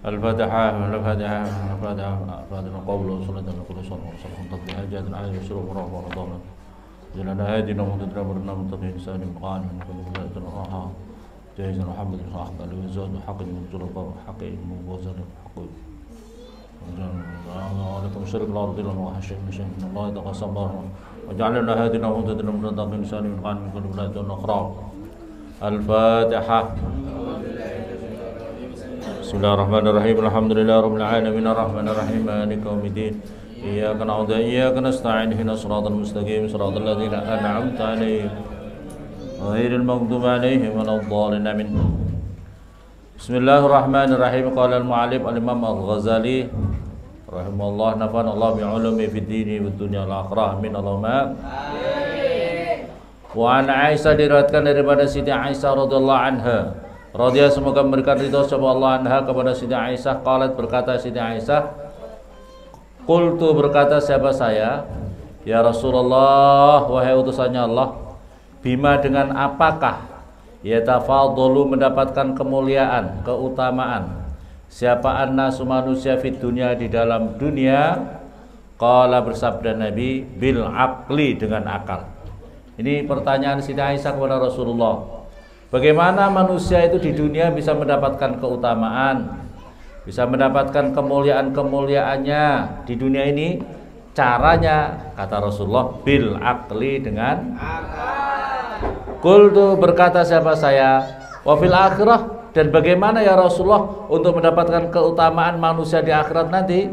الفاتحة الفاتحة الفاتحة الفاتحة قول وصلاة لكل صلاة وصلاة تقضي حاجات العالم يسر وراء ورضانا جلنا هادنا ومتدنا مرنا منتقي إنسان مقال من كل بلاد الراحة جاهزنا محمد الحق الوزاد حق المنزل حق الموزن حق وعليكم الشرك الأرض لنا وحشي من شيء من الله يتقسم بارنا وجعلنا هادنا ومتدنا منتقي إنسان مقال من كل بلاد الأخرى الفاتحة. Bismillahirrahmanirrahim. Alhamdulillahirabbil alamin arrahmanir rahim maliki yaumiddin. Iyyaka na'budu wa iyyaka nasta'in ihdinas siratal mustaqim siratal ladzina an'amta 'alaihim ghairil maghdubi 'alaihim waladdallin amin. Bismillahirrahmanirrahim. Qala al-mu'allif al-Imam Al-Ghazali rahimahullah nafa'ana Allah bi 'ulumi fid dini wad dunya wal akhirah. Amin Allahumma amin. Wa an Aisyah diriwayatkan daripada Siti Aisyah radhiyallahu anha. Radhiyallahu semoga memberikan ridha sapa Allah anha kepada Siti Aisyah. Qalat berkata Siti Aisyah, qultu berkata siapa saya, ya Rasulullah wahai utusannya Allah, bima dengan apakah yatafadalu mendapatkan kemuliaan, keutamaan siapa annasu manusia fid dunya di dalam dunia. Qala bersabda Nabi bil aqli dengan akal. Ini pertanyaan Siti Aisyah kepada Rasulullah. Bagaimana manusia itu di dunia bisa mendapatkan keutamaan, bisa mendapatkan kemuliaan-kemuliaannya di dunia ini? Caranya, kata Rasulullah, bil aqli dengan akal. Qultu berkata siapa saya, wa fil akhirah, dan bagaimana ya Rasulullah untuk mendapatkan keutamaan manusia di akhirat nanti?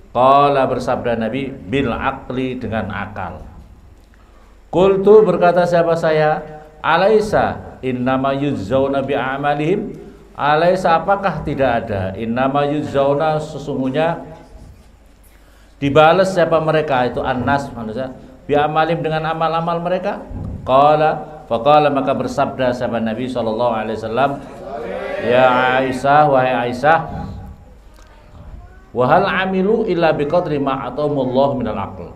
Qala bersabda Nabi bil aqli dengan akal. Qultu berkata siapa saya, alaisa innama yujzauna bi a'malihim, alaisa apakah tidak ada, innama yujzauna sesungguhnya dibalas siapa mereka, itu annas manusia, bi a'malihim dengan amal-amal mereka. Qala faqala maka bersabda sahabat Nabi sallallahu alaihi wasallam, ya Aisyah wahai Aisyah, wa hal amilu illa biqadri ma atamullah minal aql.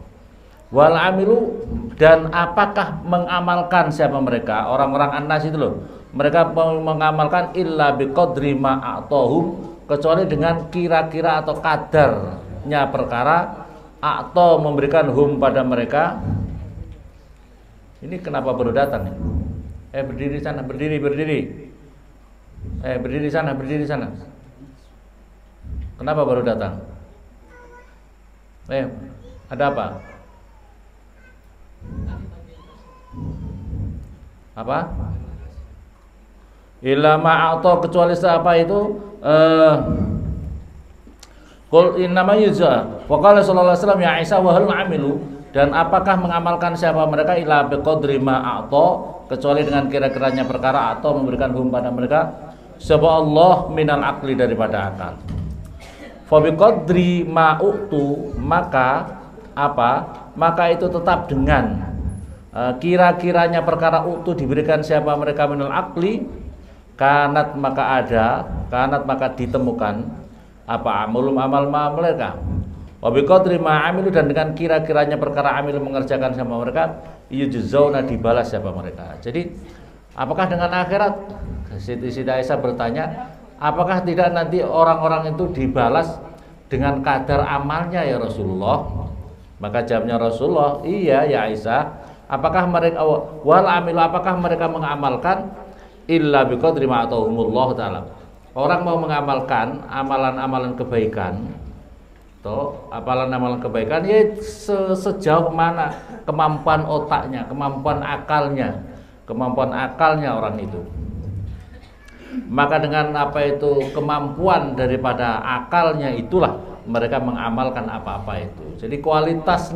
Wal amilu, dan apakah mengamalkan siapa mereka, orang-orang annas itu loh, mereka mengamalkan illa biqadri ma a'tahum, kecuali dengan kira-kira atau kadarnya perkara, atau memberikan hum pada mereka. Ini kenapa baru datang nih? Berdiri sana, berdiri. Berdiri sana. Kenapa baru datang? Ada apa? Apa? Illa ma'ata, kecuali siapa itu qul innama yujza wa qala sallallahu alaihi wasallam ya Aisyah wa hal amilu, dan apakah mengamalkan siapa mereka illa biqadri ma'ata, kecuali dengan kira-kiranya perkara atau memberikan hum pada mereka sapa Allah minal aqli daripada akal. Fa biqadri ma'utu, maka apa? Maka itu tetap dengan kira-kiranya perkara utuh diberikan siapa mereka minal aqli, kanat maka ditemukan apa amulum amal mereka, wa biqadri ma amilu, dan dengan kira-kiranya perkara amil mengerjakan siapa mereka, yujzauna dibalas siapa mereka. Jadi apakah dengan akhirat? Siti Aisyah bertanya, apakah tidak nanti orang-orang itu dibalas dengan kadar amalnya ya Rasulullah? Maka jawabnya Rasulullah, iya ya Aisyah, apakah mereka wal amilu, apakah mereka mengamalkan illa biqadri ma atahumullah taala. Orang mau mengamalkan amalan-amalan kebaikan atau amalan-amalan kebaikan ya sejauh mana kemampuan otaknya, kemampuan akalnya orang itu. Maka dengan apa itu kemampuan daripada akalnya itulah mereka mengamalkan apa-apa itu. Jadi kualitas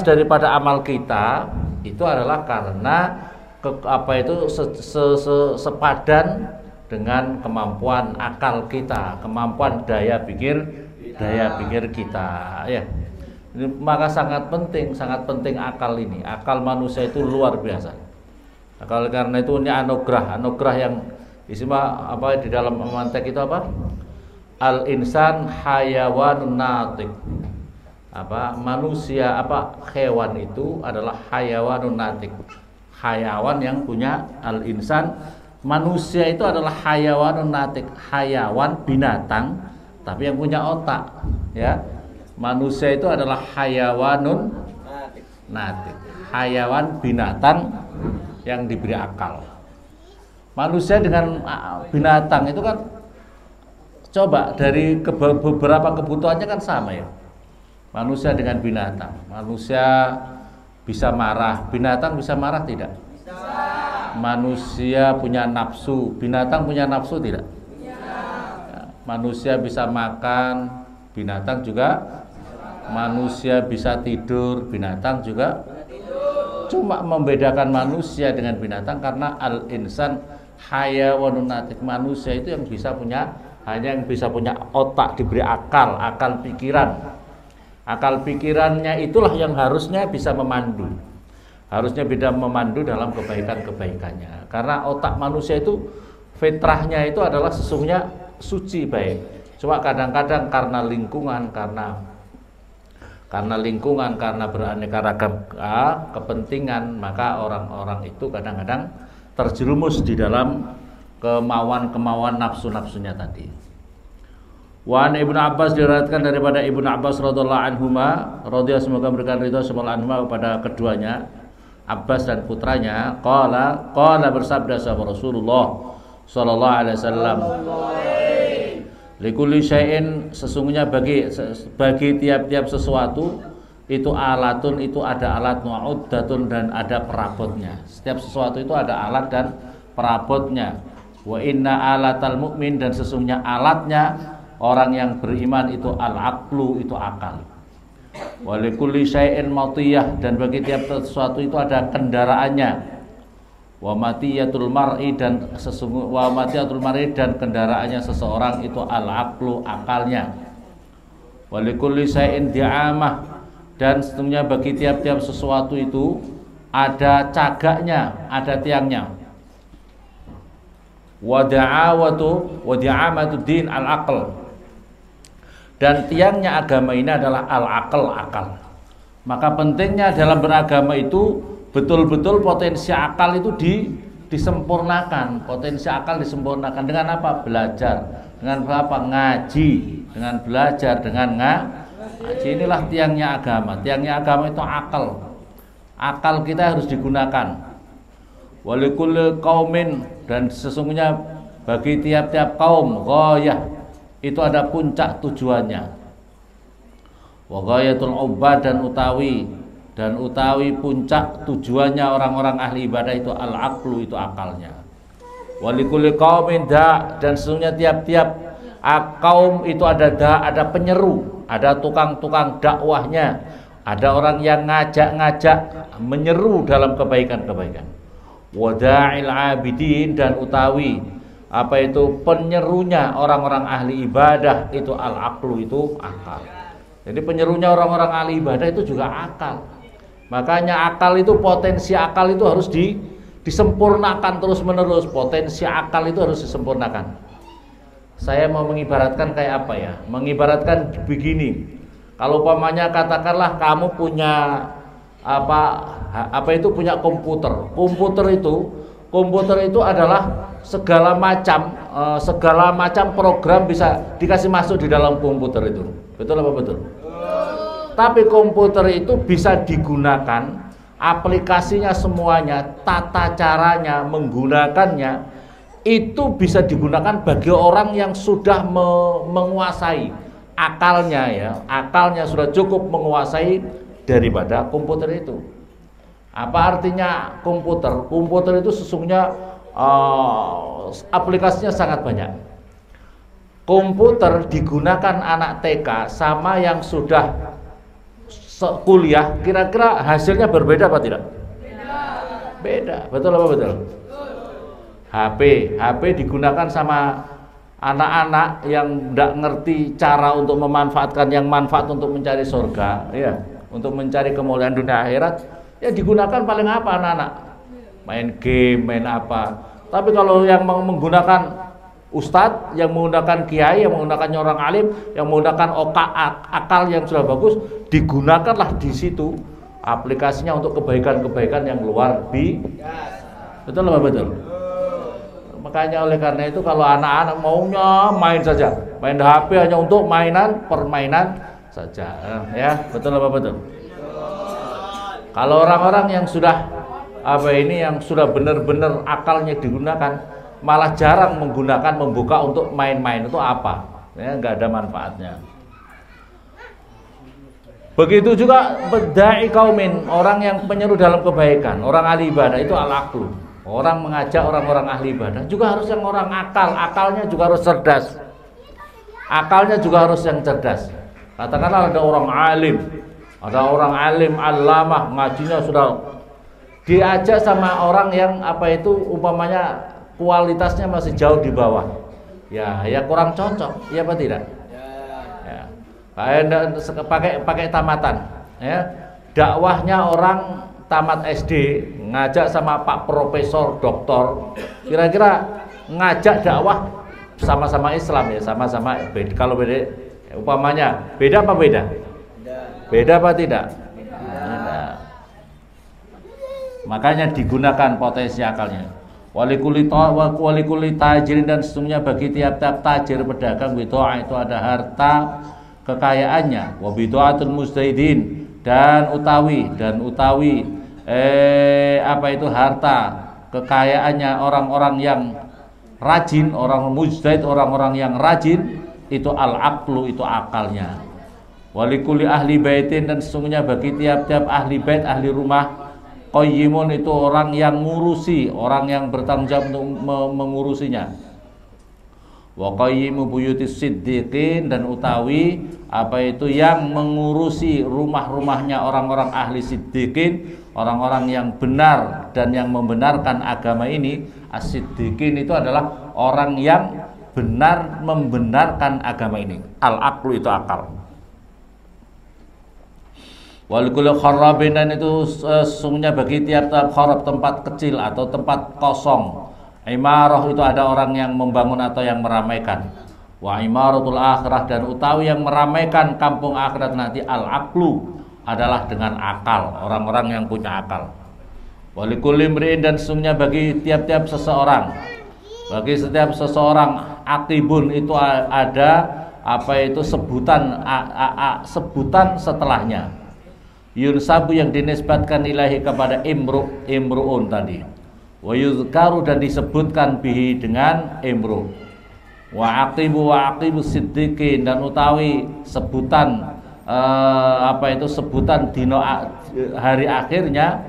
daripada amal kita itu adalah karena sepadan dengan kemampuan akal kita, kemampuan daya pikir kita ya. Maka sangat penting akal ini. Akal manusia itu luar biasa. Akal, karena itu ini anugerah yang istimewa apa di dalam mantek itu apa? Al insan hayawanun natik. Manusia hewan itu adalah hayawanun natik. Hayawan yang punya al insan Manusia itu adalah hayawanun natik, hayawan binatang tapi yang punya otak, ya. Manusia itu adalah hayawanun natik, hayawan binatang yang diberi akal. Manusia dengan binatang itu kan, coba dari beberapa kebutuhannya kan sama ya. Manusia dengan binatang, manusia bisa marah, binatang bisa marah tidak? Manusia punya nafsu, binatang punya nafsu tidak? Ya, manusia bisa makan, binatang juga. Manusia bisa tidur, binatang juga. Cuma membedakan manusia dengan binatang karena al-insan hayawanun natik, manusia itu yang bisa punya, hanya yang bisa punya otak, diberi akal, akal pikiran. Akal pikirannya itulah yang harusnya bisa memandu. Harusnya bisa memandu dalam kebaikan-kebaikannya. Karena otak manusia itu fitrahnya itu adalah sesungguhnya suci baik. Cuma kadang-kadang karena lingkungan, karena beraneka ragam kepentingan, maka orang-orang itu kadang-kadang terjerumus di dalam kemauan-kemauan nafsu-nafsunya tadi. Wa an Ibnu Abbas, diriwayatkan daripada Ibnu Abbas radhiyallahu anhuma, radhiyallahu semoga memberikan ridha semoga anhuma kepada keduanya, Abbas dan putranya, qala bersabda sahabat Rasulullah sallallahu alaihi wasallam, likulli syai'in, sesungguhnya bagi tiap-tiap sesuatu itu alatun, itu ada alat, mu'uddatun, dan ada perabotnya. Setiap sesuatu itu ada alat dan perabotnya. Wa inna alatal mu'min, dan sesungguhnya alatnya orang yang beriman itu al-aqlu, itu akal. Wa likulli syai'in matiyah, dan bagi tiap sesuatu itu ada kendaraannya. Wa matiyatul mar'i, dan dan kendaraannya seseorang itu al-aqlu, akalnya. Wa likulli syai'in di'amah, dan sesungguhnya bagi tiap-tiap sesuatu itu ada cagaknya, ada tiangnya. Wa di'amatu din al-aql, dan tiangnya agama ini adalah al-aql, akal. Maka pentingnya dalam beragama itu betul-betul potensi akal itu disempurnakan. Potensi akal disempurnakan dengan apa? Belajar. Dengan apa? Ngaji. Dengan belajar, dengan ngaji. Inilah tiangnya agama. Tiangnya agama itu akal. Akal kita harus digunakan. Walikulli qaumin, dan sesungguhnya bagi tiap-tiap kaum ghayah, itu ada puncak tujuannya. Wa ghayatul ubad, dan utawi puncak tujuannya orang-orang ahli ibadah itu al-aqlu, itu akalnya. Wa likulli qaumin da, dan sesungguhnya tiap-tiap kaum itu ada penyeru, ada tukang-tukang dakwahnya, ada orang yang ngajak-ngajak, menyeru dalam kebaikan-kebaikan. Wa da'il abidin, dan utawi apa itu penyerunya orang-orang ahli ibadah itu al-aqlu, itu akal. Jadi penyerunya orang-orang ahli ibadah itu juga akal. Makanya akal itu, potensi akal itu harus disempurnakan terus menerus. Potensi akal itu harus disempurnakan. Saya mau mengibaratkan kayak apa ya? Mengibaratkan begini. Kalau umpamanya katakanlah kamu punya apa itu, punya komputer. Komputer itu adalah segala macam program bisa dikasih masuk di dalam komputer itu. Betul apa betul? Tapi komputer itu bisa digunakan, aplikasinya semuanya, tata caranya menggunakannya itu bisa digunakan bagi orang yang sudah menguasai akalnya, ya. Akalnya sudah cukup menguasai daripada komputer itu. Apa artinya komputer? Komputer itu sesungguhnya aplikasinya sangat banyak. Komputer digunakan anak TK sama yang sudah kuliah, kira-kira hasilnya berbeda apa tidak? Beda. Betul apa betul? HP digunakan sama anak-anak yang tidak ngerti cara untuk memanfaatkan yang manfaat untuk mencari surga, ya, untuk mencari kemuliaan dunia akhirat, ya digunakan paling apa anak-anak? Main game, main apa. Tapi kalau yang menggunakan ustadz, yang menggunakan kiai, yang menggunakan orang alim, yang menggunakan akal yang sudah bagus, digunakanlah di situ aplikasinya untuk kebaikan-kebaikan yang luar biasa. Betul apa betul? Makanya oleh karena itu kalau anak-anak maunya main saja, main HP hanya untuk permainan saja, ya betul apa betul? Kalau orang-orang yang sudah yang sudah benar-benar akalnya digunakan, malah jarang membuka untuk main-main, itu apa? Ya nggak ada manfaatnya. Begitu juga bedai kaumin, orang yang penyeru dalam kebaikan, orang ahli ibadah itu al-aqlu. Orang mengajak orang-orang ahli ibadah juga harus yang orang akalnya juga harus cerdas. Akalnya juga harus yang cerdas. Katakanlah ada orang alim, allamah, ngajinya sudah diajak sama orang yang umpamanya kualitasnya masih jauh di bawah. Ya kurang cocok, ya apa tidak? Ya. Pakai tamatan, ya. Dakwahnya orang tamat SD ngajak sama Pak Profesor Doktor, kira-kira ngajak dakwah sama-sama Islam ya, sama-sama kalau beda umpamanya beda apa beda? Beda apa tidak? Beda. Makanya digunakan potensi akalnya. Walikuli tajirin, dan sesungguhnya bagi tiap-tiap tajir pedagang bidoa itu ada harta kekayaannya, wa bidoatul mustahidin, dan utawi harta kekayaannya orang-orang yang rajin, orang mujtahid, orang-orang yang rajin, itu al-aqlu, itu akalnya. Walikuli ahli baitin, dan sesungguhnya bagi tiap-tiap ahli bait, ahli rumah, qayyimun, itu orang yang ngurusi, orang yang bertanggung jawab untuk mengurusinya. Wa qayyimu buyutis siddiqin, dan utawi yang mengurusi rumah-rumahnya orang-orang ahli siddiqin, orang-orang yang benar dan yang membenarkan agama ini. As-siddiqin itu adalah orang yang benar membenarkan agama ini. Al-aqlu itu akal. Walikul kharabin, dan itu sesungguhnya bagi tiap-tiap kharab, tempat kecil atau tempat kosong, imarah itu ada orang yang membangun atau yang meramaikan. Wa imaratul akhirah, dan utawi yang meramaikan kampung akhirat nanti, al-aqlu adalah dengan akal, orang-orang yang punya akal. Walikul imri'in, dan sesungguhnya bagi tiap-tiap seseorang, bagi setiap seseorang, atibun itu ada sebutan setelahnya. Yunsabu, yang dinisbatkan ilahi kepada imru'un tadi. Wa yuzkaru, dan disebutkan bihi dengan imru'. Wa aqibu siddiqin, dan utawi sebutan sebutan dino hari akhirnya,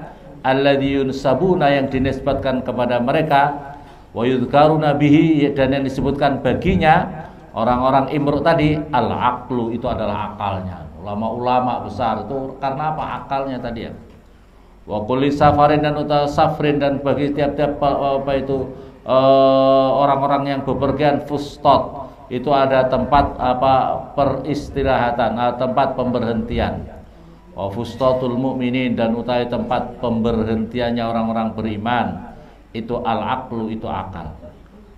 alladzi yunsabuna, yang dinisbatkan kepada mereka, wa yuzkaruna bihi, dan yang disebutkan baginya orang-orang imru' tadi, al-aqlu, itu adalah akalnya. Ulama-ulama besar itu karena apa? Akalnya tadi ya. Wa kulli safarin, dan uta safrin, dan bagi tiap-tiap orang-orang yang bepergian, fustat, itu ada tempat peristirahatan, tempat pemberhentian. Wa fustatul mu'minin, dan utai tempat pemberhentiannya orang-orang beriman, itu al-aqlu, itu akal.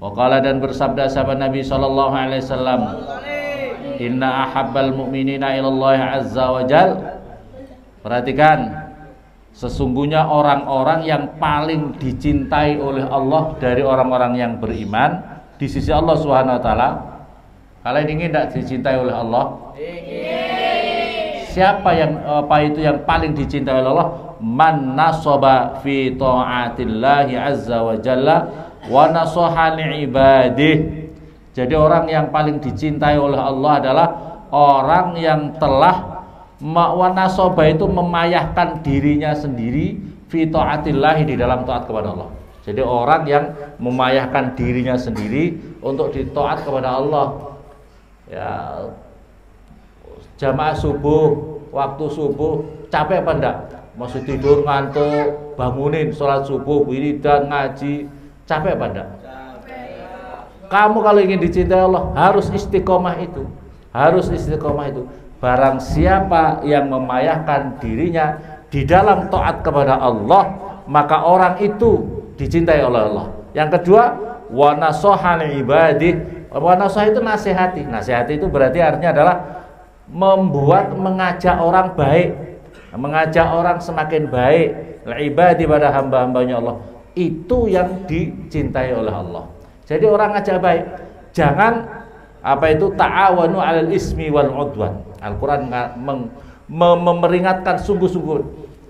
Wa qala, dan bersabda sahabat Nabi sallallahu alaihi wasallam, inna ahabbal mu'minina ilallahi azza wa jal. Perhatikan, sesungguhnya orang-orang yang paling dicintai oleh Allah dari orang-orang yang beriman di sisi Allah Subhanahu wa taala. Kalian ingin tidak dicintai oleh Allah? Ingin. Siapa yang yang paling dicintai oleh Allah? Man nasaba fi ta'atillahi azza wa jalla wa nasaha li ibadih. Jadi orang yang paling dicintai oleh Allah adalah orang yang telah wanasoba, itu memayahkan dirinya sendiri, fi ta'atillahi, di dalam taat kepada Allah. Jadi orang yang memayahkan dirinya sendiri untuk ditaat kepada Allah. Ya, jamaah subuh, waktu subuh capek apa enggak? Masih tidur ngantuk, bangunin sholat subuh, wiridan, ngaji, capek apa enggak? Kamu kalau ingin dicintai Allah harus istiqomah itu. Barang siapa yang memayahkan dirinya di dalam taat kepada Allah, maka orang itu dicintai oleh Allah. Yang kedua, wa nasaha li ibadih. Wa nasaha itu nasihati. Nasihati itu berarti artinya adalah mengajak orang baik, mengajak orang semakin baik, li ibadi, pada hamba-hambanya Allah. Itu yang dicintai oleh Allah. Jadi orang ngajak baik, jangan ta'awanu 'alal ismi wal 'udwan. Al-Qur'an memperingatkan sungguh-sungguh,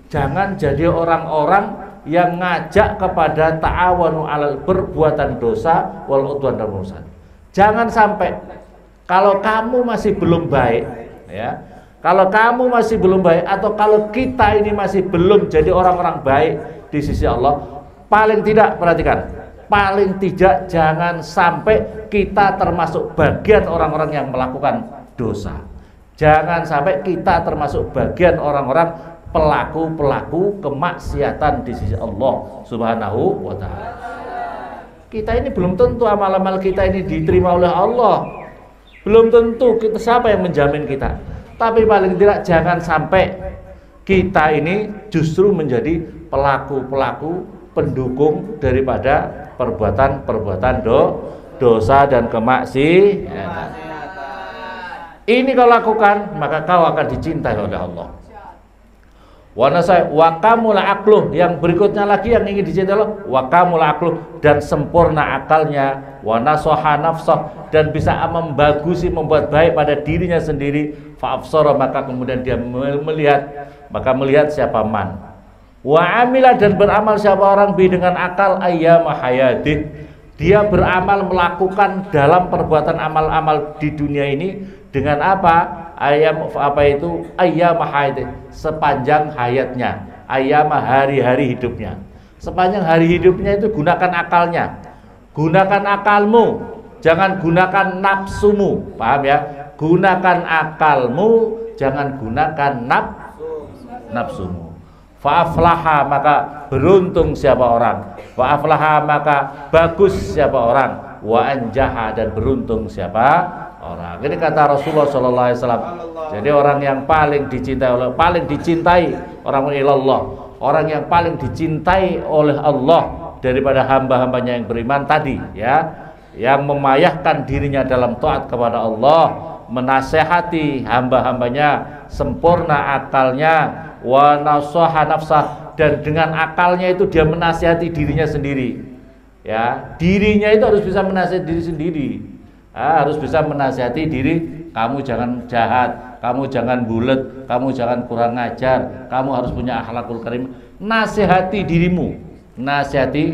jangan jadi orang-orang yang ngajak kepada ta'awanu 'alal perbuatan dosa wal 'udwan dan dosa. Jangan sampai kalau kamu masih belum baik, ya. Kalau kamu masih belum baik, atau kalau kita ini masih belum jadi orang-orang baik di sisi Allah, paling tidak, perhatikan, paling tidak jangan sampai kita termasuk bagian orang-orang yang melakukan dosa. Jangan sampai kita termasuk bagian orang-orang pelaku-pelaku kemaksiatan di sisi Allah Subhanahu wa ta'ala. Kita ini belum tentu amal-amal kita ini diterima oleh Allah. Belum tentu, siapa yang menjamin kita? Tapi paling tidak jangan sampai kita ini justru menjadi pelaku-pelaku pendukung daripada perbuatan-perbuatan dosa dan kemaksiatan. Ini kau lakukan, maka kau akan dicintai oleh Allah. Wa kamula aqluh, yang berikutnya lagi yang ingin dicintai Allah, wa kamula aqluh, dan sempurna akalnya, wa nasoha nafsah, dan bisa membagusi, membuat baik pada dirinya sendiri, fa absara, maka kemudian dia melihat siapa man, wa amila, dan beramal siapa orang bi dengan akal ayyama hayatih, dia beramal melakukan dalam perbuatan amal-amal di dunia ini dengan apa? Ayyam hayatih, sepanjang hayatnya, ayyam hari-hari hidupnya. Sepanjang hari hidupnya itu gunakan akalnya, gunakan akalmu, jangan gunakan nafsumu, paham ya? Gunakan akalmu, jangan gunakan nafsumu. Fa'aflaha, maka beruntung siapa orang. Fa'aflaha, maka bagus siapa orang. Wa anjaha, dan beruntung siapa orang. Ini kata Rasulullah sallallahu alaihi wasallam. Jadi orang yang paling dicintai orang ilallah, orang yang paling dicintai oleh Allah daripada hamba-hambanya yang beriman tadi, ya, yang memayahkan dirinya dalam taat kepada Allah, menasehati hamba-hambanya, sempurna akalnya, wa nasaha nafsah, dan dengan akalnya itu dia menasihati dirinya sendiri. Ya, dirinya itu harus bisa menasihati diri sendiri. Harus bisa menasihati diri, kamu jangan jahat, kamu jangan bulet, kamu jangan kurang ngajar, kamu harus punya akhlakul karim. Nasihati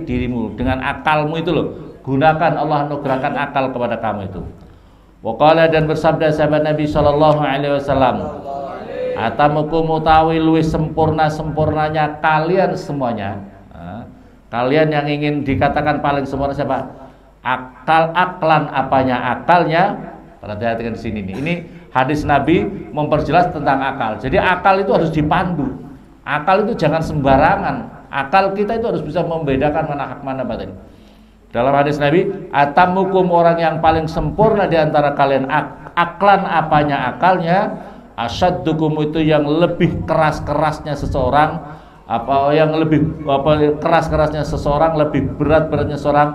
dirimu dengan akalmu itu loh. Gunakan, Allah anugerahkan akal kepada kamu itu. Waqala, dan bersabda sahabat Nabi sallallahu alaihi wasallam, atamukum utawi luwih sempurnanya kalian semuanya. Kalian yang ingin dikatakan paling sempurna siapa? Aklan apanya akalnya. Perhatikan di sini nih. Ini hadis Nabi memperjelas tentang akal. Jadi akal itu harus dipandu. Akal itu jangan sembarangan. Akal kita itu harus bisa membedakan mana hak mana batin. Dalam hadis Nabi, atamukum, orang yang paling sempurna di antara kalian aklan apanya akalnya, asyaddukum, itu yang lebih keras-kerasnya seseorang, keras-kerasnya seseorang, lebih berat-beratnya seseorang,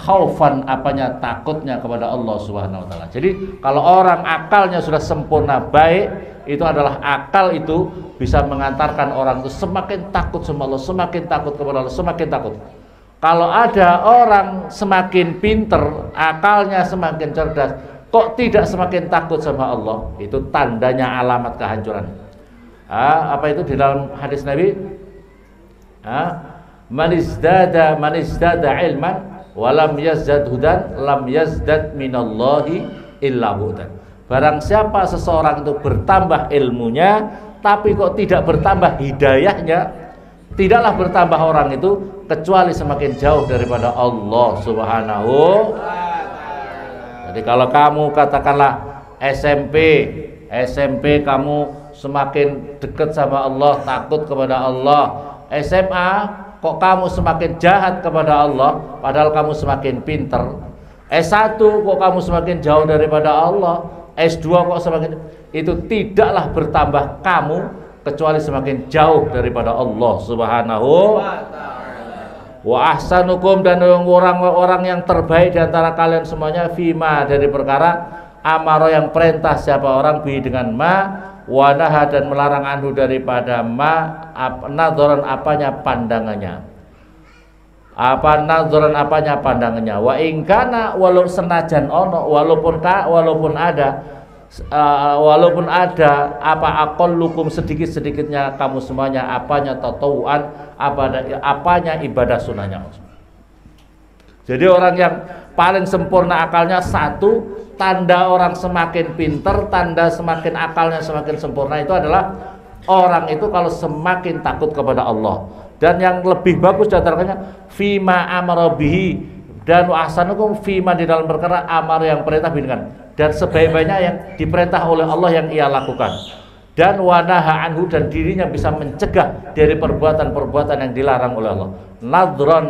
khaufan apanya takutnya kepada Allah Subhanahu wa taala. Jadi kalau orang akalnya sudah sempurna baik, itu adalah akal itu bisa mengantarkan orang itu semakin takut sama Allah, semakin takut kepada Allah, semakin takut. Kalau ada orang semakin pinter, akalnya semakin cerdas, kok tidak semakin takut sama Allah, itu tandanya alamat kehancuran. Apa itu di dalam hadis Nabi? Man izdada ilman walam yazdad hudan lam yazdad minallahi illa hudan. Barang siapa seseorang itu bertambah ilmunya tapi kok tidak bertambah hidayahnya, tidaklah bertambah orang itu kecuali semakin jauh daripada Allah Subhanahu. Jadi kalau kamu katakanlah SMP kamu semakin dekat sama Allah, takut kepada Allah. SMA kok kamu semakin jahat kepada Allah padahal kamu semakin pinter. S1 kok kamu semakin jauh daripada Allah. S2 kok semakin, itu tidaklah bertambah kamu kecuali semakin jauh daripada Allah Subhanahu wa ahsanukum, dan orang-orang yang terbaik di antara kalian semuanya fima, dari perkara amaro yang perintah siapa orang bi dengan ma, wanaha, dan melarang anhu daripada ma, nadharan apanya pandangannya. Apa nadzoran apanya pandangannya. Wa ingkana walau senajan ono walaupun ada apa aqallukum sedikit-sedikitnya kamu semuanya apanya tatawuan apanya ibadah sunnahnya. Jadi orang yang paling sempurna akalnya satu, tanda orang semakin pinter, tanda semakin akalnya semakin sempurna itu adalah orang itu kalau semakin takut kepada Allah. Dan yang lebih bagus diantaranya fima amara bihi dan ahsanukum fima di dalam perkara amar yang perintah binkan dan sebaik-baiknya yang diperintah oleh Allah yang ia lakukan dan wanaha anhu dan dirinya bisa mencegah dari perbuatan-perbuatan yang dilarang oleh Allah. Nadron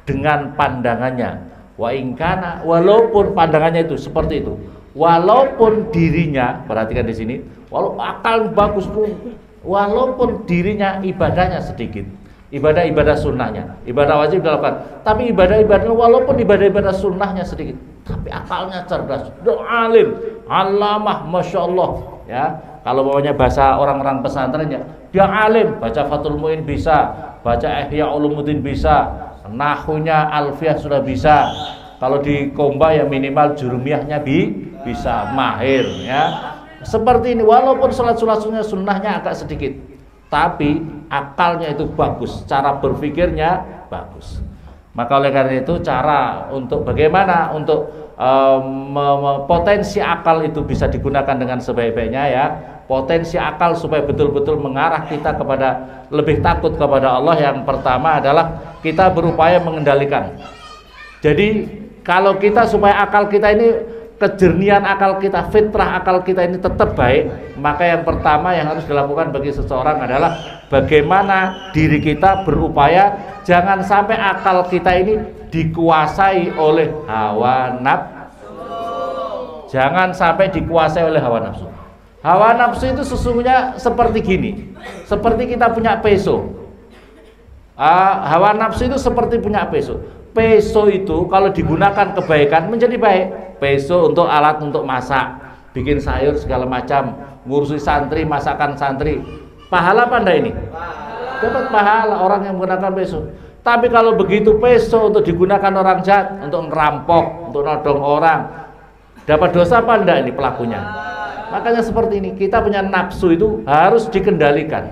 dengan pandangannya wa ingkana walaupun pandangannya itu seperti itu walaupun dirinya perhatikan di sini walaupun akal bagus pun walaupun dirinya ibadahnya sedikit ibadah sunnahnya ibadah wajib dilakukan tapi ibadah walaupun ibadah sunnahnya sedikit tapi akalnya cerdas alim alamah masya Allah ya kalau bawanya bahasa orang-orang pesantrennya dia alim baca Fathul Muin bisa baca Ihya Ulumuddin bisa nahunya alfiyah sudah bisa kalau di komba ya minimal jurumiyahnya bisa mahir ya seperti ini walaupun sholat sunnahnya agak sedikit tapi akalnya itu bagus cara berpikirnya bagus maka oleh karena itu cara untuk bagaimana untuk potensi akal itu bisa digunakan dengan sebaik-baiknya ya potensi akal supaya betul-betul mengarah kita kepada lebih takut kepada Allah yang pertama adalah kita berupaya mengendalikan jadi kalau kita supaya akal kita ini kejernihan akal kita, fitrah akal kita ini tetap baik maka yang pertama yang harus dilakukan bagi seseorang adalah bagaimana diri kita berupaya jangan sampai akal kita ini dikuasai oleh hawa nafsu jangan sampai dikuasai oleh hawa nafsu hawa nafsu itu sesungguhnya seperti gini seperti kita punya peso hawa nafsu itu seperti punya peso itu kalau digunakan kebaikan menjadi baik peso untuk alat untuk masak bikin sayur segala macam ngurusi santri masakan santri pahala apa enggak ini dapat pahala orang yang menggunakan peso tapi kalau begitu peso untuk digunakan orang jahat untuk ngerampok untuk nodong orang dapat dosa apa enggak ini pelakunya makanya seperti ini kita punya nafsu itu harus dikendalikan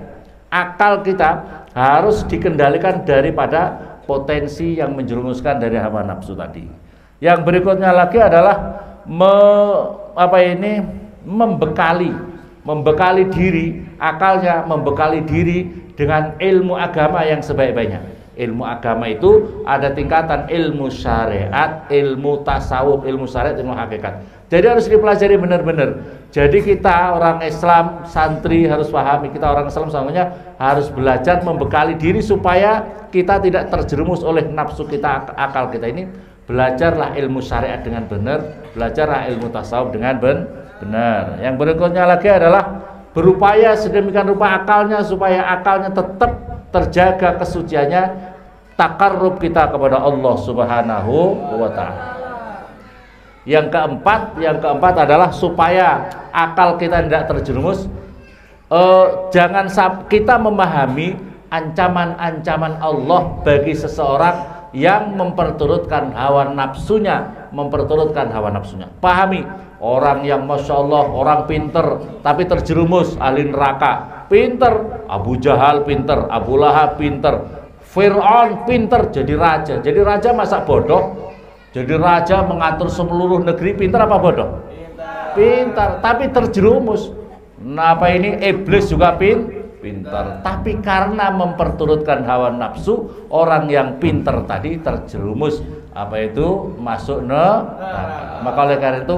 akal kita harus dikendalikan daripada potensi yang menjerumuskan dari hawa nafsu tadi. Yang berikutnya lagi adalah membekali diri, akalnya membekali diri dengan ilmu agama yang sebaik-baiknya. Ilmu agama itu ada tingkatan ilmu syariat, ilmu tasawuf, ilmu syariat, ilmu hakikat. Jadi harus dipelajari benar-benar. Jadi kita orang Islam, santri harus pahami, kita orang Islam semuanya harus belajar membekali diri supaya kita tidak terjerumus oleh nafsu kita, akal kita ini. Belajarlah ilmu syariat dengan benar, belajarlah ilmu tasawuf dengan benar. Yang berikutnya lagi adalah berupaya sedemikian rupa akalnya supaya akalnya tetap terjaga kesuciannya, takarrub kita kepada Allah Subhanahu wa taala. Yang keempat adalah supaya akal kita tidak terjerumus, jangan kita memahami ancaman-ancaman Allah bagi seseorang yang memperturutkan hawa nafsunya, Pahami, orang yang masya Allah, orang pinter tapi terjerumus ahli neraka, pinter, Abu Jahal pinter, Abu Lahab pinter, Fir'aun pinter jadi raja masa bodoh? Jadi raja mengatur seluruh negeri, pinter apa bodoh? Pintar, tapi terjerumus. Nah, apa ini iblis juga pintar, tapi karena memperturutkan hawa nafsu, orang yang pintar tadi terjerumus masuk neraka. Maka oleh karena itu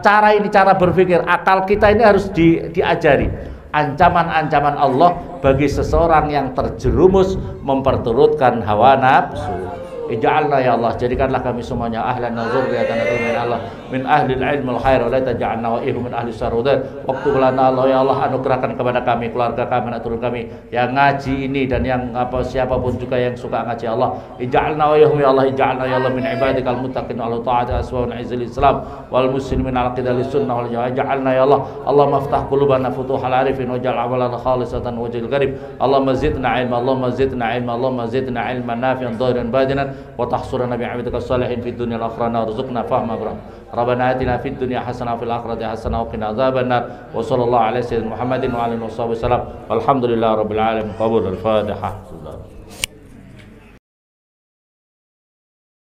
cara berpikir akal kita ini harus diajari ancaman-ancaman Allah bagi seseorang yang terjerumus memperturutkan hawa nafsu. ij'alna ya Allah, jadikanlah kami semuanya ahlan wa dzurriyyatan min Allah min ahli al-ilm al-khair wa la taj'alna wa ihum min ahli syarr. Waktu lana Allah ya Allah, anugerahkan kepada kami, keluarga kami, anak turun kami yang ngaji ini dan yang siapapun juga yang suka ngaji Allah, ij'alna wa ihum ya Allah, ij'alna ya Allah min ibadikal muttaqin ala ta'ati aswa wa izil Islam wal muslimin ala qidal sunnah wal jamaah. Ij'alna ya Allah, Allahumma aftah qulubana futuhal arifin waj'al amalana khalisatan wajhil gharib. Allahumma zidna ilma, Allahumma zidna ilma, Allahumma zidna ilman nafi'an dhahiran batinan wa tahsurana bi'ibadika salihin fid dunya wal akhirah warzuqna fahma Rabbana atina fid dunya hasanah fil akhirati hasanah wa qina adzabannar. Wa sallallahu ala sayyidina Muhammadin wa alihi wasallam. Walhamdulillahirabbil alamin. Qabul al-Fatihah.